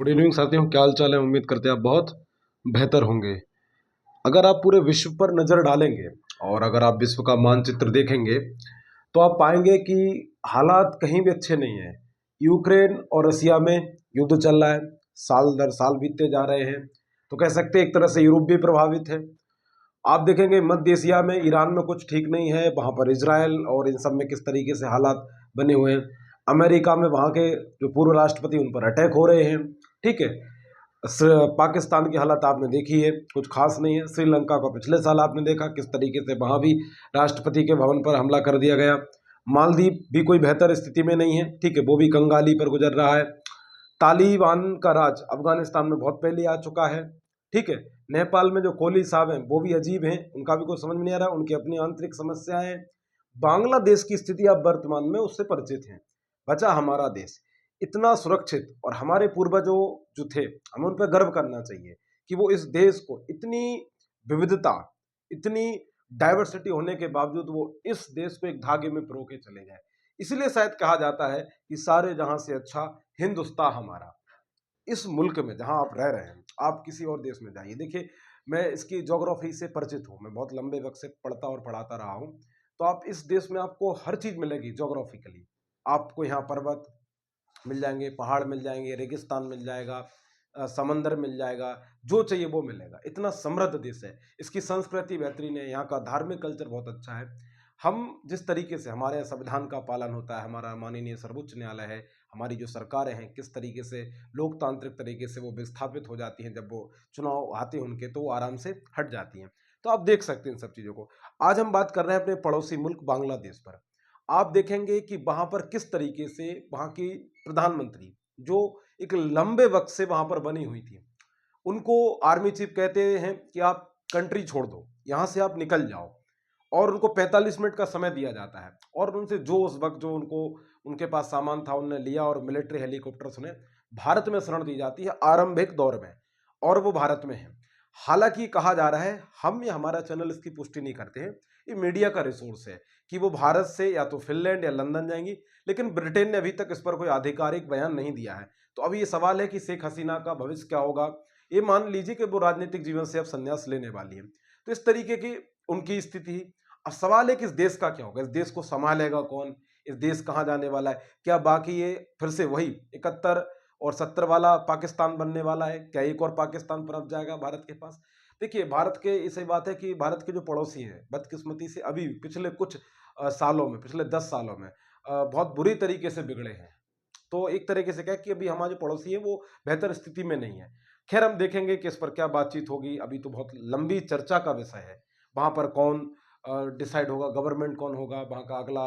Good evening साथियों, क्या हाल चाल है। उम्मीद करते हैं आप बहुत बेहतर होंगे। अगर आप पूरे विश्व पर नज़र डालेंगे और अगर आप विश्व का मानचित्र देखेंगे तो आप पाएंगे कि हालात कहीं भी अच्छे नहीं है। यूक्रेन और रसिया में युद्ध चल रहा है, साल दर साल बीतते जा रहे हैं। तो कह सकते हैं एक तरह से यूरोप भी प्रभावित है। आप देखेंगे मध्य एशिया में ईरान में कुछ ठीक नहीं है, वहाँ पर इजराइल और इन सब में किस तरीके से हालात बने हुए हैं। अमेरिका में वहाँ के जो पूर्व राष्ट्रपति उन पर अटैक हो रहे हैं। ठीक है। पाकिस्तान की हालत आपने देखी है, कुछ खास नहीं है। श्रीलंका का पिछले साल आपने देखा किस तरीके से वहाँ भी राष्ट्रपति के भवन पर हमला कर दिया गया। मालदीव भी कोई बेहतर स्थिति में नहीं है, ठीक है, वो भी कंगाली पर गुजर रहा है। तालिबान का राज अफगानिस्तान में बहुत पहले आ चुका है। ठीक है। नेपाल में जो कोहली साहब हैं वो भी अजीब हैं, उनका भी कुछ समझ में नहीं आ रहा, उनकी अपनी आंतरिक समस्याएं हैं। बांग्लादेश की स्थिति आप वर्तमान में उससे परिचित हैं। बचा हमारा देश इतना सुरक्षित, और हमारे पूर्वजों जो थे हमें उन पर गर्व करना चाहिए कि वो इस देश को इतनी विविधता, इतनी डाइवर्सिटी होने के बावजूद वो इस देश को एक धागे में पिरो के चले गए। इसलिए शायद कहा जाता है कि सारे जहां से अच्छा हिंदुस्तान हमारा। इस मुल्क में जहां आप रह रहे हैं, आप किसी और देश में जाइए, देखिए मैं इसकी ज्योग्राफी से परिचित हूँ, मैं बहुत लंबे वक्त से पढ़ता और पढ़ाता रहा हूँ। तो आप इस देश में आपको हर चीज मिलेगी ज्योग्राफिकली। आपको यहाँ पर्वत मिल जाएंगे, पहाड़ मिल जाएंगे, रेगिस्तान मिल जाएगा, समंदर मिल जाएगा, जो चाहिए वो मिलेगा। इतना समृद्ध देश है, इसकी संस्कृति बेहतरीन है, यहाँ का धार्मिक कल्चर बहुत अच्छा है। हम जिस तरीके से हमारे यहाँ संविधान का पालन होता है, हमारा माननीय सर्वोच्च न्यायालय है, हमारी जो सरकारें हैं किस तरीके से लोकतांत्रिक तरीके से वो विस्थापित हो जाती हैं, जब वो चुनाव आते हैं उनके तो वो आराम से हट जाती हैं। तो आप देख सकते हैं इन सब चीज़ों को। आज हम बात कर रहे हैं अपने पड़ोसी मुल्क बांग्लादेश पर। आप देखेंगे कि वहां पर किस तरीके से वहां की प्रधानमंत्री, जो एक लंबे वक्त से वहां पर बनी हुई थी, उनको आर्मी चीफ कहते हैं कि आप कंट्री छोड़ दो, यहां से आप निकल जाओ। और उनको 45 मिनट का समय दिया जाता है, और उनसे जो उस वक्त जो उनको उनके पास सामान था उन्होंने लिया, और मिलिट्री हेलीकॉप्टर उन्हें भारत में शरण दी जाती है आरंभिक दौर में, और वो भारत में है। हालांकि कहा जा रहा है, हम या हमारा चैनल इसकी पुष्टि नहीं करते हैं, ये मीडिया का रिसोर्स है, कि वो भारत से या तो फिनलैंड या लंदन जाएंगी, लेकिन ब्रिटेन ने अभी तक इस पर कोई आधिकारिक बयान नहीं दिया है। तो अभी ये सवाल है कि शेख हसीना का भविष्य क्या होगा। ये मान लीजिए कि वो राजनीतिक जीवन से अब संन्यास लेने वाली है, तो इस तरीके की उनकी स्थिति। अब सवाल है कि इस देश का क्या होगा, इस देश को संभालेगा कौन, इस देश कहाँ जाने वाला है। क्या बाकी ये फिर से वही 71 और 70 वाला पाकिस्तान बनने वाला है, क्या एक और पाकिस्तान पनप जाएगा भारत के पास। देखिए भारत के ऐसी बात है कि भारत के जो पड़ोसी हैं बदकिस्मती से अभी पिछले कुछ सालों में, पिछले 10 सालों में बहुत बुरी तरीके से बिगड़े हैं। तो एक तरीके से क्या कि अभी हमारे जो पड़ोसी है वो बेहतर स्थिति में नहीं है। खैर हम देखेंगे कि इस पर क्या बातचीत होगी, अभी तो बहुत लंबी चर्चा का विषय है। वहां पर कौन डिसाइड होगा, गवर्नमेंट कौन होगा, वहां का अगला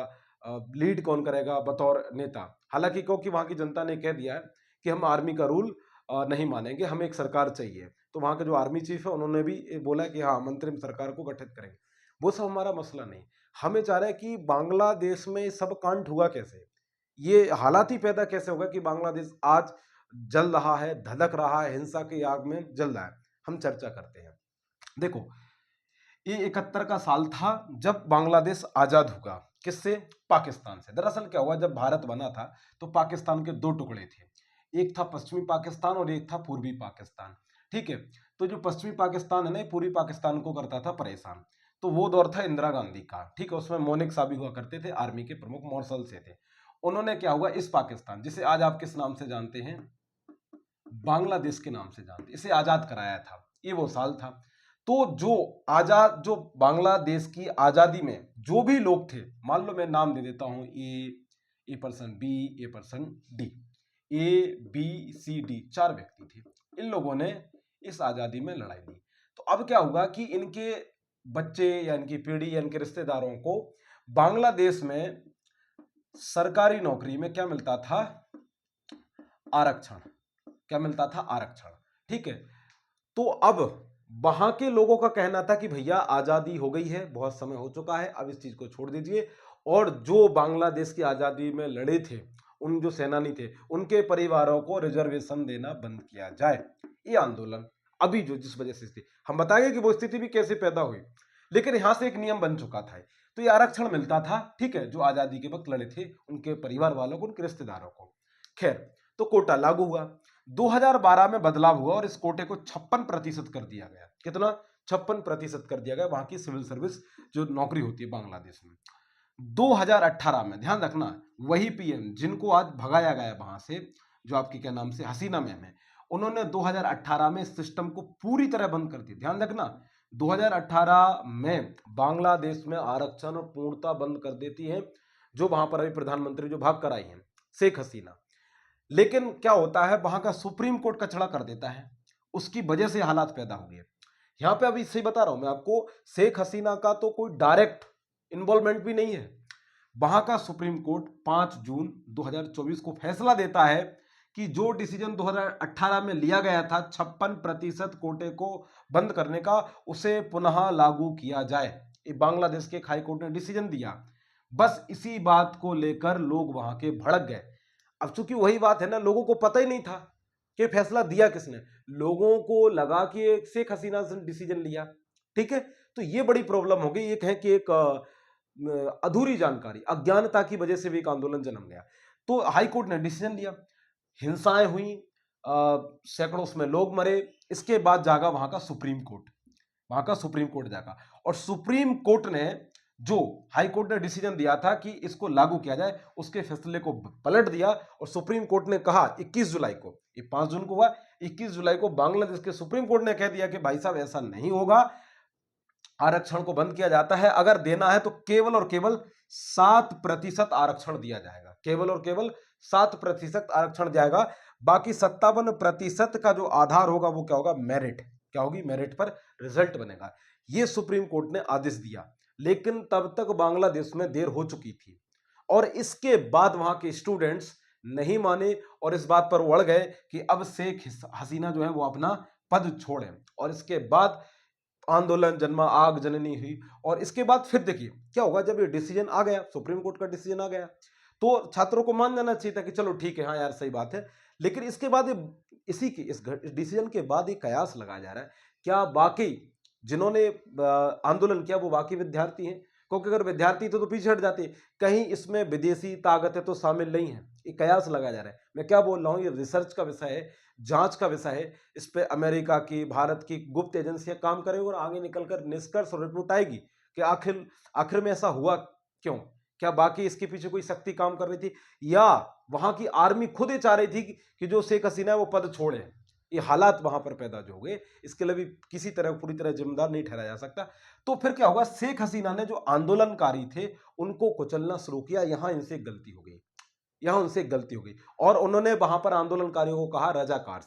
लीड कौन करेगा बतौर नेता। हालांकि क्योंकि वहां की जनता ने कह दिया है कि हम आर्मी का रूल नहीं मानेंगे, हमें एक सरकार चाहिए। तो वहां के जो आर्मी चीफ है उन्होंने भी ये बोला कि हाँ, अंतरिम सरकार को गठित करेंगे। वो सब हमारा मसला नहीं। हमें चाह रहा है कि बांग्लादेश में सब कांड हुआ कैसे, ये हालात ही पैदा कैसे होगा कि बांग्लादेश आज जल रहा है, धधक रहा है, हिंसा की आग में जल रहा है। हम चर्चा करते हैं। देखो, ये 71 का साल था जब बांग्लादेश आजाद हुआ। किससे? पाकिस्तान से। दरअसल क्या हुआ, जब भारत बना था तो पाकिस्तान के दो टुकड़े थे, एक था पश्चिमी पाकिस्तान और एक था पूर्वी पाकिस्तान। ठीक है। तो जो पश्चिमी पाकिस्तान है ना, पूर्वी पाकिस्तान को करता था परेशान। तो वो दौर था इंदिरा गांधी का। ठीक है। उसमें मोनिक साहब भी हुआ करते थे, आर्मी के प्रमुख मॉर्शल से थे। उन्होंने क्या हुआ, इस पाकिस्तान जिसे आज आप किस नाम से जानते हैं, बांग्लादेश के नाम से जानते, इसे आजाद कराया था। ये वो साल था। तो जो बांग्लादेश की आजादी में जो भी लोग थे, मान लो मैं नाम दे देता हूं, A person B, A person D, A B C D, 4 व्यक्ति थे। इन लोगों ने इस आजादी में लड़ाई दी। तो अब क्या हुआ कि इनके बच्चे या इनकी पीढ़ी या इनके रिश्तेदारों को बांग्लादेश में सरकारी नौकरी में क्या मिलता था, आरक्षण। क्या मिलता था? आरक्षण। ठीक है। तो अब वहां के लोगों का कहना था कि भैया आजादी हो गई है, बहुत समय हो चुका है, अब इस चीज को छोड़ दीजिए, और जो बांग्लादेश की आजादी में लड़े थे, उन जो सेनानी थे, उनके परिवारों को रिजर्वेशन देना बंद किया जाए। ये आंदोलन अभी जो जिस वजह से थी, हम बताएंगे कि वो स्थिति भी कैसे पैदा हुई, लेकिन यहां से एक नियम बन चुका था। तो ये आरक्षण मिलता था, ठीक है, जो आजादी के वक्त लड़े थे उनके परिवार वालों को, उनके रिश्तेदारों को। खैर, तो कोटा लागू हुआ। 2012 में बदलाव हुआ और इस कोटे को 56% कर दिया गया। कितना? 56% कर दिया गया वहां की सिविल सर्विस जो नौकरी होती है बांग्लादेश में। 2018 में ध्यान रखना, वही पीएम जिनको आज भगाया गया वहां से, जो आपकी क्या नाम से हसीना मैम है, उन्होंने 2018 में इस सिस्टम को पूरी तरह बंद कर दिया। ध्यान रखना, 2018 में बांग्लादेश में आरक्षण पूर्णतः बंद कर देती है जो वहां पर अभी प्रधानमंत्री जो भाग कर आई है शेख हसीना। लेकिन क्या होता है, वहां का सुप्रीम कोर्ट कचड़ा कर देता है, उसकी वजह से हालात पैदा हुए। यहां पे अभी सही बता रहा हूं मैं आपको, शेख हसीना का तो कोई डायरेक्ट इन्वॉल्वमेंट भी नहीं है। वहां का सुप्रीम कोर्ट 5 जून 2024 को फैसला देता है कि जो डिसीजन 2018 में लिया गया था 56% कोटे को बंद करने का, उसे पुनः लागू किया जाए। ये बांग्लादेश के हाई कोर्ट ने डिसीजन दिया। बस इसी बात को लेकर लोग वहां के भड़क गए। अब चूंकि वही बात है ना, लोगों को पता ही नहीं था कि फैसला दिया किसने। लोगों को लगा कि एक शेख हसीना से डिसीजन लिया, ठीक है। तो ये बड़ी प्रॉब्लम हो गई। एक है कि एक अधूरी जानकारी, अज्ञानता की वजह से भी एक आंदोलन जन्म गया। तो हाई कोर्ट ने डिसीजन लिया, हिंसाएं हुई, सैकड़ों उसमें लोग मरे। इसके बाद जागा वहां का सुप्रीम कोर्ट, वहां का सुप्रीम कोर्ट जागा, और सुप्रीम कोर्ट ने जो हाई कोर्ट ने डिसीजन दिया था कि इसको लागू किया जाए, उसके फैसले को पलट दिया। और सुप्रीम कोर्ट ने कहा 21 जुलाई को, ये 5 जून को हुआ, 21 जुलाई को बांग्लादेश के सुप्रीम कोर्ट ने कह दिया कि भाई साहब ऐसा नहीं होगा, आरक्षण को बंद किया जाता है। अगर देना है तो केवल और केवल 7% आरक्षण दिया जाएगा, केवल और केवल 7% आरक्षण जाएगा। बाकी 57% का जो आधार होगा वो क्या होगा? मेरिट। क्या होगी? मेरिट पर रिजल्ट बनेगा। ये सुप्रीम कोर्ट ने आदेश दिया, लेकिन तब तक बांग्लादेश में देर हो चुकी थी। और इसके बाद वहां के स्टूडेंट्स नहीं माने और इस बात पर अड़ गए कि अब शेख हसीना जो है वो अपना पद छोड़े। और इसके बाद आंदोलन जन्मा, आग जननी हुई। और इसके बाद फिर देखिए क्या होगा, जब ये डिसीजन आ गया, सुप्रीम कोर्ट का डिसीजन आ गया, तो छात्रों को मान जाना चाहिए था कि चलो ठीक है, हाँ यार सही बात है। लेकिन इसके बाद इस डिसीजन के बाद ये कयास लगाया जा रहा है, क्या वाकई जिन्होंने आंदोलन किया वो वाकई विद्यार्थी हैं? क्योंकि अगर विद्यार्थी तो पीछे हट जाते, कहीं इसमें विदेशी ताकतें तो शामिल नहीं है। ये कयास लगाया जा रहा है। मैं क्या बोल रहा हूं, ये रिसर्च का विषय है, जांच का विषय है। इस पे अमेरिका की, भारत की गुप्त एजेंसियां काम करेंगी और आगे निकलकर निष्कर्ष और रिपोर्ट आएगी कि आखिर आखिर में ऐसा हुआ क्यों। क्या बाकी इसके पीछे कोई शक्ति काम कर रही थी, या वहां की आर्मी खुद ही चाह रही थी कि जो शेख हसीना है वो पद छोड़े। ये हालात वहां पर पैदा जो हो गए, इसके लिए भी किसी तरह पूरी तरह जिम्मेदार नहीं ठहराया जा सकता। तो फिर क्या होगा, शेख हसीना ने जो आंदोलनकारी थे उनको कुचलना शुरू किया। यहां इनसे गलती हो गई, यहां उनसे गलती हो गई। और उन्होंने वहां पर आंदोलनकारियों को कहा रजाकार।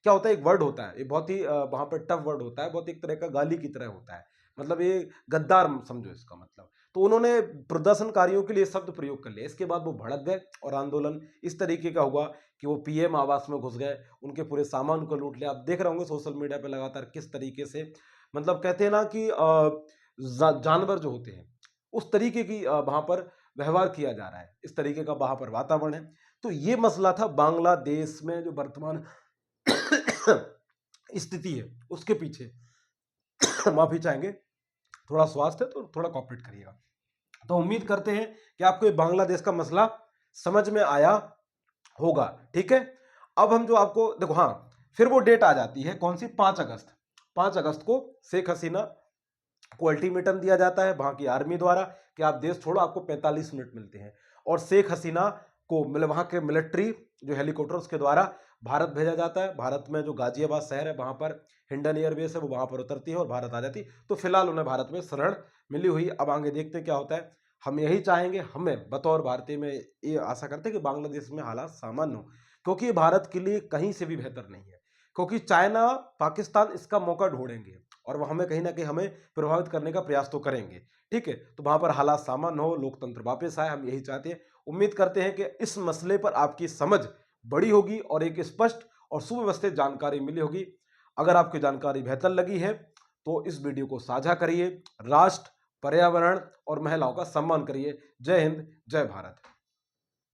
क्या होता है, एक वर्ड होता है, ये बहुत ही वहां पर टफ वर्ड होता है, बहुत एक तरह का गाली की तरह होता है, मतलब ये गद्दार समझो इसका मतलब। तो उन्होंने प्रदर्शनकारियों के लिए शब्द प्रयोग कर लिया। इसके बाद वो भड़क गए और आंदोलन इस तरीके का हुआ कि वो पीएम आवास में घुस गए, उनके पूरे सामान को लूट लिया। आप देख रहे होंगे सोशल मीडिया पे लगातार किस तरीके से, मतलब कहते हैं ना कि जानवर जो होते हैं उस तरीके की वहां पर व्यवहार किया जा रहा है, इस तरीके का वहां पर वातावरण है। तो ये मसला था बांग्लादेश में जो वर्तमान स्थिति है उसके पीछे। माफी चाहेंगे, थोड़ा स्वास्थ्य है तो थोड़ा कॉपरेट करिएगा। तो उम्मीद करते हैं कि आपको ये बांग्लादेश का मसला समझ में आया होगा, ठीक है। अब हम जो आपको देखो, हाँ फिर वो डेट आ जाती है कौन सी, 5 अगस्त। 5 अगस्त को शेख हसीना को अल्टीमेटम दिया जाता है वहां की आर्मी द्वारा कि आप देश छोड़ो, आपको 45 मिनट मिलते हैं। और शेख हसीना को वहां के मिलिट्री जो हेलीकॉप्टर्स के द्वारा भारत भेजा जाता है। भारत में जो गाजियाबाद शहर है वहां पर हिंडन एयरबेस है, वो वहां पर उतरती है और भारत आ जाती है। तो फिलहाल उन्हें भारत में शरण मिली हुई। अब आगे देखते हैं क्या होता है। हम यही चाहेंगे, हमें बतौर भारतीय में ये आशा करते हैं कि बांग्लादेश में हालात सामान्य हो, क्योंकि ये भारत के लिए कहीं से भी बेहतर नहीं है। क्योंकि चाइना, पाकिस्तान इसका मौका ढूंढेंगे और वह हमें कहीं ना कहीं हमें प्रभावित करने का प्रयास तो करेंगे, ठीक है। तो वहां पर हालात सामान्य हो, लोकतंत्र वापस आए, हम यही चाहते हैं। उम्मीद करते हैं कि इस मसले पर आपकी समझ बड़ी होगी और एक स्पष्ट और सुव्यवस्थित जानकारी मिली होगी। अगर आपकी जानकारी बेहतर लगी है तो इस वीडियो को साझा करिए। राष्ट्र, पर्यावरण और महिलाओं का सम्मान करिए। जय हिंद, जय भारत।